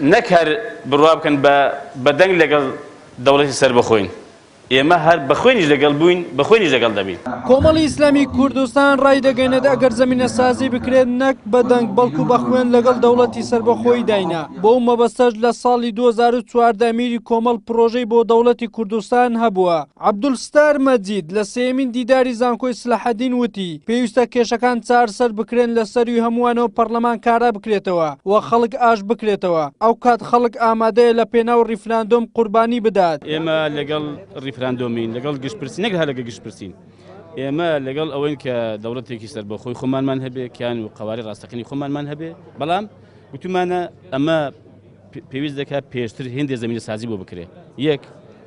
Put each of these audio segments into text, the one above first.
نەکەر بڕوا بکەن بە دەنگ لەگەڵ دەوڵەتی سەربەخۆین. ئێمە هەر بەخۆینیش لەگەڵ بووین بەخۆینیش لەگەڵ دەبین. کۆمەڵی ئیسلامی کوردستان ڕای دەگەێنێت ئەگەر زەمینە سازی بکرێت نەک بە دەنگ بەڵکو بە خوێن لەگەڵ دەوڵەتی سەربەخۆی داینا. بۆ مەبەستەش لە ساڵی 2014 میری کۆمەڵ پرۆژەی بۆ دەوڵەتی کوردستان هەبووە. عەبدولستار مەجید لە سێمین دیداری زانکۆی سلەحەدین وتی پێویستە کێشەکان چارەسەر بکرێن لە سەروی هەمووانەوە پەرلەمان کارا بکرێتەوە و خەڵک ئاش بکرێتەوە. ئەو کات خەڵک ئامادەیە لە پێناو ریفراندۆم قوربانی بدات. ئێمە لەگەڵ ریفراندۆمین لەگەڵ گشتپرسی نەک هەر لەگەڵ گشتپرسین. ئێمە لەگەڵ ئەوەین کە دەوڵەتێکی سەربەخۆی خۆمانمان هەبێ کیان و قەواری ڕاستەقینی خۆمانمان هەبێ بەڵام گوتمانە ئەمە پێویست دەکات پێشتر هێندێ زەمینە سازی بۆ بکرێ. یەک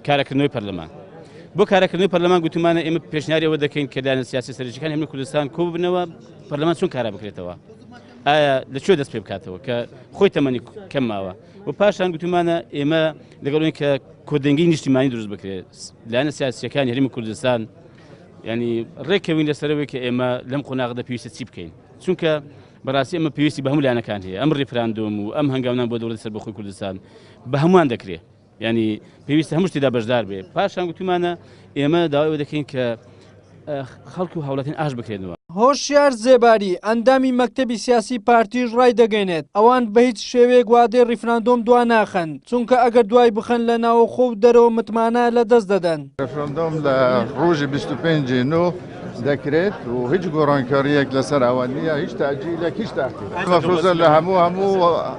کارەکردنەوەی پەرلەمان. بۆ کارەکردنەوەی پەرلەمان گوتمانە ئێمە پێشنیاری ئەوە دەکەین کە لایەنە سیاسی سەرنجەکان هەموو کوردستان کۆ ببنەوە پەرلەمان چۆن کارا بکرێتەوە. ئایا لەکوێ دەست پێ بکاتەوە کە خۆی تەمەنی کەم ماوە. و پاشان گوتمانە ئێمە لەگەڵ کە کۆدەنگی نیشتیمانی دروست بکرێت لایەنە سیاسیەکانی هەرێمی کوردستان ینی ڕێکەوین لەسەرەوەی کە ئێمە لەم قۆناغدا پێویستە چی بکەین چونکە بەڕاستی ئەمە پێویستی بە هەموو لایەنەکان هەیە ئەم ریفراندۆم و ئەم هەنگاوان بۆ دەوڵەتی سەربەخۆی کوردستان بە هەمووان دەکرێت ینی پێویستە هەموو شتێدا بەشدار بێ. پاشان گوتمانە ئێمە داوای دەکەین کە خەڵکی و هاوڵاتیان ئاش بکرێنەوە. هۆشیار زێباری ئەندامی مەکتەبی سیاسی پارتیش ڕای دەگەێنێت ئەوان بە هیچ شێوەیەک وادەی ریفراندۆم دوا ناخەن چونکە ئەگەر دوای بخەن لە ناوەخۆ و دەرەوە متمانە لە دەست دەدەن. ریفراندۆم لە ڕۆژی 25 نۆ دەکرێت و هیچ گۆڕانکاریەک لەسەر ئەوە نییە هیچ تاجیلێک هیچ تاخیر مەفروضە لە هەموو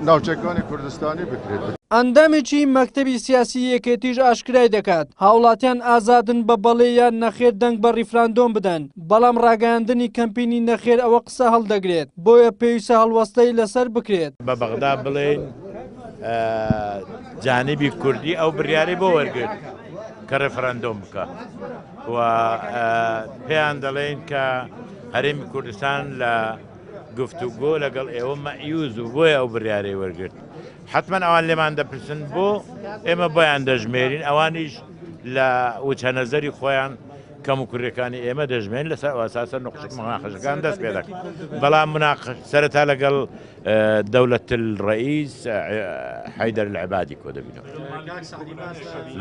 ناوچەکانی کوردستانی بکرێت. ئەندامێکی مەکتەبی سیاسی یەکێتیش ئاشکرای دەکات هاوڵاتیان ئازادن بە بەڵێ یان نەخێر دەنگ بە ریفراندۆم بدەن بەڵام ڕاگەاندنی کەمپینی نەخێر ئەوە قسە هەڵدەگرێت بۆیە پێویستە هەڵوەستەی لەسەر بکرێت. بە بەغدا بڵێن جانیبی کوردی ئەو بڕیاری بۆ وەرگرت کە ریفراندۆم بکە و پێیان دەڵێن کە هەرێمی کوردستان لە گفتوگۆ لەگەڵ ئێوە مەعیوز و بۆیە ئەو بڕیارەی وەرگرت. حتمما ئەوان لێمان دەپرسن بۆ ئێمە بۆیان دەژمێرین ئەوانیش لە وچەنەزەری خۆیان کەم و کوڕەکانی ئێمە دەژمێن لەسەر ئاساسە نقشت مناقەشەکان دەست پێ دەکەن بەڵام سەرەتا لەگەڵ دەولەت الڕئیس حەیدەر العیبادی کۆ دەبینەوە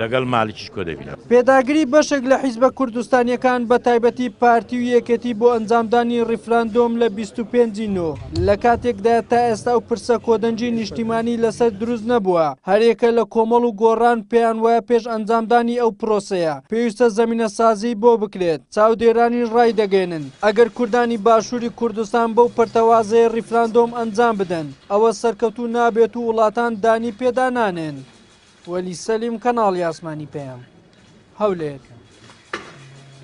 لەگەڵ مالیکیش کۆ دەبینەوە. پێداگری بەشێک لە حیزبە کوردستانیەکان بە تایبەتی پارتی و یەکێتی بۆ ئەنجامدانی ریفراندۆم لە 25 نۆ لە کاتێکدا تا ئێستا و پرسە کۆدەنجی نیشتیمانی لەسەر دروست نەبووە هەرێکە لە کۆمەڵ و گۆڕان پێیان وایە پێش ئەنجامدانی ئەو پرۆسەیە پێویستە زەمینە سازی بۆ بکرێت. چاودێرانی ڕای دەگەێنن ئەگەر کوردانی باشووری کوردستان بەو پەرتەوازەیە ریفراندۆم ئەنجام بدەن ئەوە سەرکەوتوو نابێت و وڵاتان دانی پێدا نانێن. وەلی سەلیم کەناڵی ئاسمانی پێیان هەولێر.